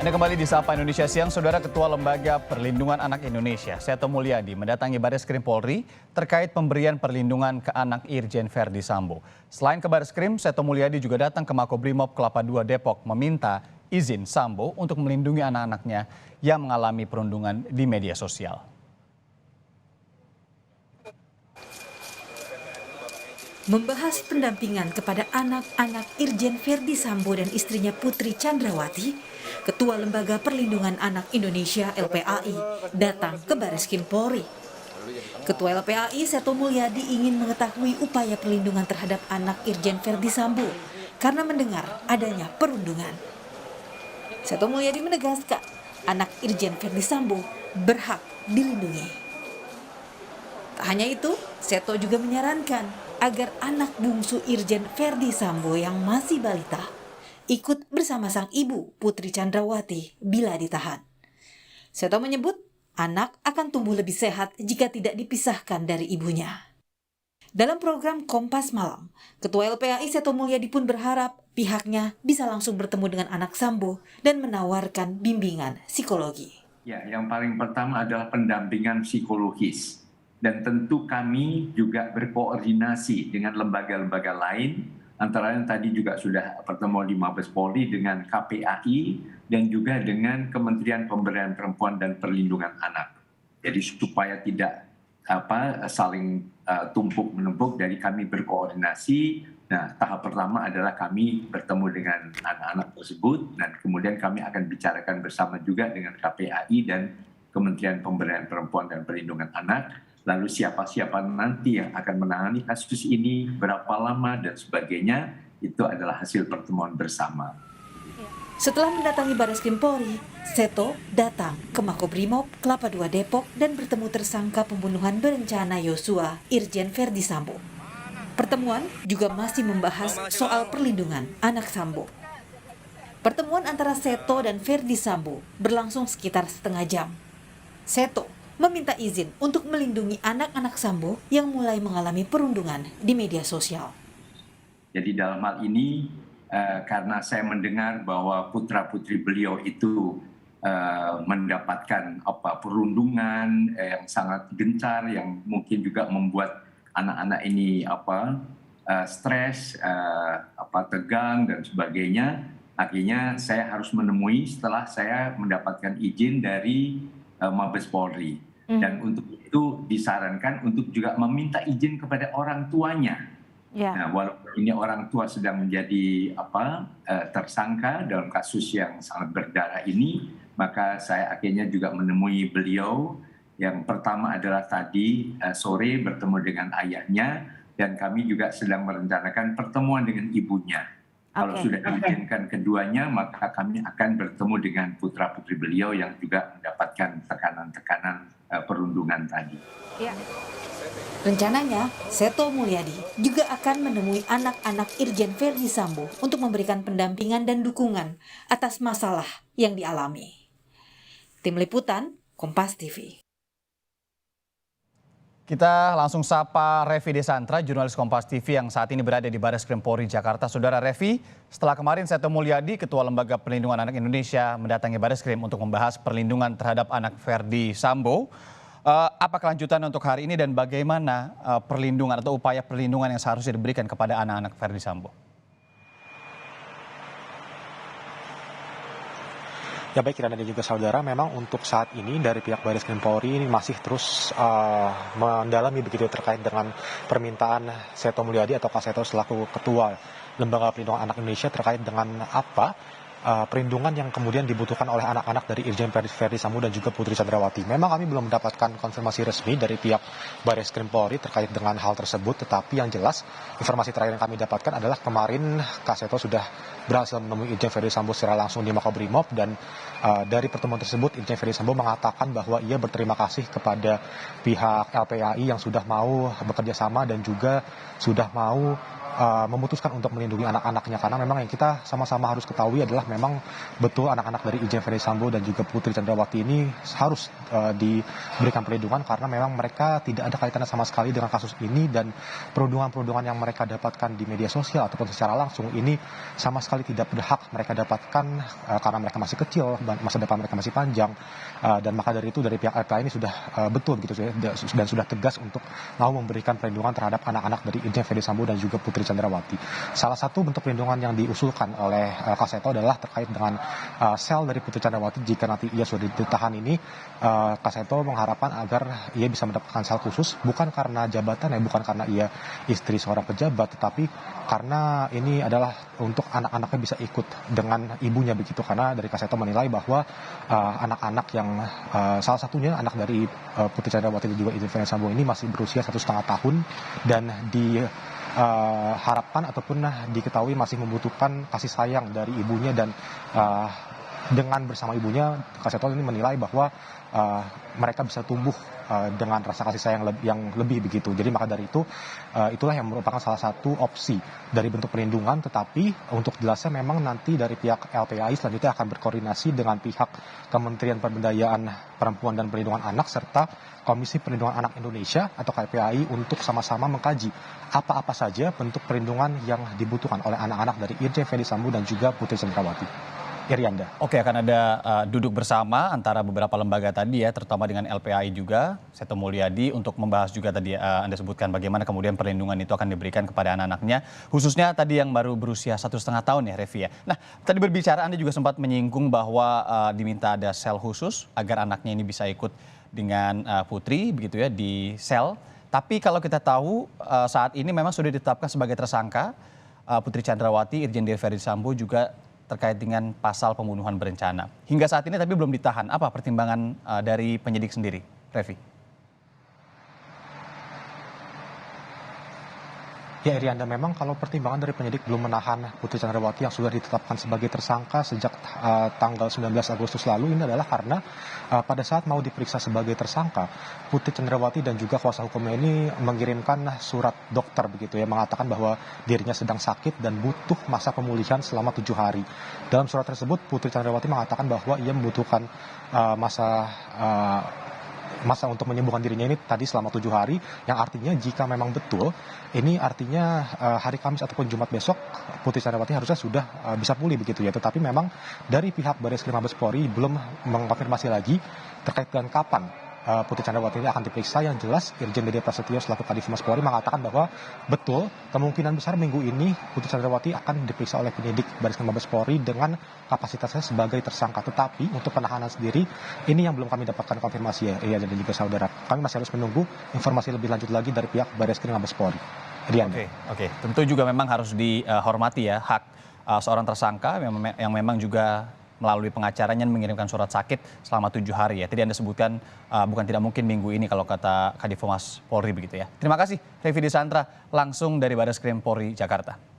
Anda kembali di Sapa Indonesia Siang, Saudara. Ketua Lembaga Perlindungan Anak Indonesia, Seto Mulyadi, mendatangi Bareskrim Polri terkait pemberian perlindungan ke anak Irjen Verdi Sambo. Selain ke Bareskrim, Seto Mulyadi juga datang ke Makobrimob Kelapa II Depok meminta izin Sambo untuk melindungi anak-anaknya yang mengalami perundungan di media sosial. Membahas pendampingan kepada anak-anak Irjen Verdi Sambo dan istrinya Putri Chandrawati, Ketua Lembaga Perlindungan Anak Indonesia (LPAI) datang ke Bareskrim Polri. Ketua LPAI Seto Mulyadi ingin mengetahui upaya perlindungan terhadap anak Irjen Verdi Sambo karena mendengar adanya perundungan. Seto Mulyadi menegaskan anak Irjen Verdi Sambo berhak dilindungi. Tak hanya itu, Seto juga menyarankan agar anak bungsu Irjen Verdi Sambo yang masih balita ikut bersama sang ibu Putri Chandrawati bila ditahan. Seto menyebut anak akan tumbuh lebih sehat jika tidak dipisahkan dari ibunya. Dalam program Kompas Malam, Ketua LPAI Seto Mulyadi pun berharap pihaknya bisa langsung bertemu dengan anak Sambo dan menawarkan bimbingan psikologi. Ya, yang paling pertama adalah pendampingan psikologis. Dan tentu kami juga berkoordinasi dengan lembaga-lembaga lain, antara lain tadi juga sudah pertemuan di Mabes Polri dengan KPAI dan juga dengan Kementerian Pemberdayaan Perempuan dan Perlindungan Anak. Jadi supaya tidak saling tumpuk menumpuk, dari kami berkoordinasi. Nah, tahap pertama adalah kami bertemu dengan anak-anak tersebut dan kemudian kami akan bicarakan bersama juga dengan KPAI dan Kementerian Pemberdayaan Perempuan dan Perlindungan Anak. Lalu siapa-siapa nanti yang akan menangani kasus ini, berapa lama, dan sebagainya, itu adalah hasil pertemuan bersama. Setelah mendatangi Bareskrim Polri, Seto datang ke Makobrimob Kelapa II Depok dan bertemu tersangka pembunuhan berencana Yosua, Irjen Verdi Sambo. Pertemuan juga masih membahas soal perlindungan anak Sambo. Pertemuan antara Seto dan Verdi Sambo berlangsung sekitar setengah jam. Seto meminta izin untuk melindungi anak-anak Sambo yang mulai mengalami perundungan di media sosial. Jadi dalam hal ini, karena saya mendengar bahwa putra-putri beliau itu mendapatkan perundungan yang sangat gencar, yang mungkin juga membuat anak-anak ini stres, tegang dan sebagainya. Akhirnya saya harus menemui setelah saya mendapatkan izin dari Mabes Polri. Dan untuk itu disarankan untuk juga meminta izin kepada orang tuanya. Nah, walaupun ini orang tua sedang menjadi tersangka dalam kasus yang sangat berdarah ini, maka saya akhirnya juga menemui beliau. Yang pertama adalah tadi sore bertemu dengan ayahnya, dan kami juga sedang merencanakan pertemuan dengan ibunya. Kalau sudah diizinkan keduanya, maka kami akan bertemu dengan putra-putri beliau yang juga mendapatkan tekanan-tekanan perundungan tadi. Rencananya, Seto Mulyadi juga akan menemui anak-anak Irjen Verdi Sambo untuk memberikan pendampingan dan dukungan atas masalah yang dialami. Tim Liputan, Kompas TV. Kita langsung sapa Revi Desantra, jurnalis Kompas TV yang saat ini berada di Bareskrim Polri Jakarta. Saudara Revi, setelah kemarin Seto Mulyadi, Ketua Lembaga Perlindungan Anak Indonesia, mendatangi Bareskrim untuk membahas perlindungan terhadap anak Verdi Sambo, apa kelanjutan untuk hari ini dan bagaimana perlindungan atau upaya perlindungan yang seharusnya diberikan kepada anak-anak Verdi Sambo? Ya baik, Kirana dan juga saudara, memang untuk saat ini dari pihak Bareskrim Polri ini masih terus mendalami begitu terkait dengan permintaan Seto Mulyadi atau Kak Seto selaku Ketua Lembaga Perlindungan Anak Indonesia terkait dengan apa perlindungan yang kemudian dibutuhkan oleh anak-anak dari Irjen Verdi Sambo dan juga Putri Chandrawati. Memang kami belum mendapatkan konfirmasi resmi dari pihak Bareskrim Polri terkait dengan hal tersebut, tetapi yang jelas informasi terakhir yang kami dapatkan adalah kemarin Kak Seto sudah berhasil menemui Irjen Verdi Sambo secara langsung di Makobrimob, dan dari pertemuan tersebut Irjen Verdi Sambo mengatakan bahwa ia berterima kasih kepada pihak LPAI yang sudah mau bekerja sama dan juga sudah mau memutuskan untuk melindungi anak-anaknya, karena memang yang kita sama-sama harus ketahui adalah memang betul anak-anak dari Irjen Verdi Sambo dan juga Putri Candrawati ini harus diberikan perlindungan karena memang mereka tidak ada kaitannya sama sekali dengan kasus ini, dan perundungan-perundungan yang mereka dapatkan di media sosial ataupun secara langsung ini sama sekali tidak berhak mereka dapatkan karena mereka masih kecil, masa depan mereka masih panjang, dan maka dari itu dari pihak LPA ini sudah betul gitu dan sudah tegas untuk mau memberikan perlindungan terhadap anak-anak dari Irjen Verdi Sambo dan juga Putri Candrawati. Salah satu bentuk perlindungan yang diusulkan oleh Kak Seto adalah terkait dengan sel dari Putri Candrawati jika nanti ia sudah ditahan ini. Kak Seto mengharapkan agar ia bisa mendapatkan sel khusus, bukan karena jabatan bukan karena ia istri seorang pejabat, tetapi karena ini adalah untuk anak-anaknya bisa ikut dengan ibunya begitu, karena dari Kak Seto menilai bahwa anak-anak yang salah satunya anak dari Putri Candrawati dan juga Irjen Verdi Sambo ini masih berusia 1,5 tahun dan diharapkan ataupun diketahui masih membutuhkan kasih sayang dari ibunya, dan dengan bersama ibunya Kak Seto ini menilai bahwa mereka bisa tumbuh dengan rasa kasih sayang yang lebih begitu. Jadi maka dari itu itulah yang merupakan salah satu opsi dari bentuk perlindungan, tetapi untuk jelasnya memang nanti dari pihak LPAI selanjutnya akan berkoordinasi dengan pihak Kementerian Pemberdayaan Perempuan dan Perlindungan Anak serta Komisi Perlindungan Anak Indonesia atau KPAI untuk sama-sama mengkaji apa-apa saja bentuk perlindungan yang dibutuhkan oleh anak-anak dari Irjen Verdi Sambo dan juga Putri Candrawati. Irianda. Oke, akan ada duduk bersama antara beberapa lembaga tadi ya, terutama dengan LPAI juga, Seto Mulyadi, untuk membahas juga tadi Anda sebutkan bagaimana kemudian perlindungan itu akan diberikan kepada anak-anaknya, khususnya tadi yang baru berusia 1,5 tahun ya, Revi ya. Nah, tadi berbicara Anda juga sempat menyinggung bahwa diminta ada sel khusus agar anaknya ini bisa ikut dengan Putri begitu ya di sel. Tapi kalau kita tahu saat ini memang sudah ditetapkan sebagai tersangka Putri Candrawati, Irjen Verdi Sambo juga terkait dengan pasal pembunuhan berencana. Hingga saat ini tapi belum ditahan. Apa pertimbangan dari penyidik sendiri, Revi? Ya Irianda, memang kalau pertimbangan dari penyidik belum menahan Putri Candrawati yang sudah ditetapkan sebagai tersangka sejak tanggal 19 Agustus lalu, ini adalah karena pada saat mau diperiksa sebagai tersangka, Putri Candrawati dan juga kuasa hukumnya ini mengirimkan surat dokter begitu ya, mengatakan bahwa dirinya sedang sakit dan butuh masa pemulihan selama 7 hari. Dalam surat tersebut Putri Candrawati mengatakan bahwa ia membutuhkan masa untuk menyembuhkan dirinya ini tadi selama 7 hari, yang artinya jika memang betul ini artinya hari Kamis ataupun Jumat besok Putri Candrawati harusnya sudah bisa pulih begitu ya. Tetapi memang dari pihak Barreskrim Mabes Polri belum mengkonfirmasi lagi terkait dengan kapan Putri Candrawati ini akan diperiksa. Yang jelas Irjen Dede Prasetyo selaku Kadif Humas Polri mengatakan bahwa betul kemungkinan besar minggu ini Putri Candrawati akan diperiksa oleh penyidik Barreskrim Mabes Polri dengan kapasitasnya sebagai tersangka. Tetapi untuk penahanan sendiri ini yang belum kami dapatkan konfirmasi ya dan juga saudara. Kami masih harus menunggu informasi lebih lanjut lagi dari pihak Barreskrim Mabes Polri. Oke. Tentu juga memang harus dihormati ya hak seorang tersangka yang memang juga melalui pengacaranya mengirimkan surat sakit selama 7 hari ya. Tadi Anda sebutkan bukan tidak mungkin minggu ini kalau kata Kadif Humas Polri begitu ya. Terima kasih Revi Desantra langsung dari Barreskrim Polri Jakarta.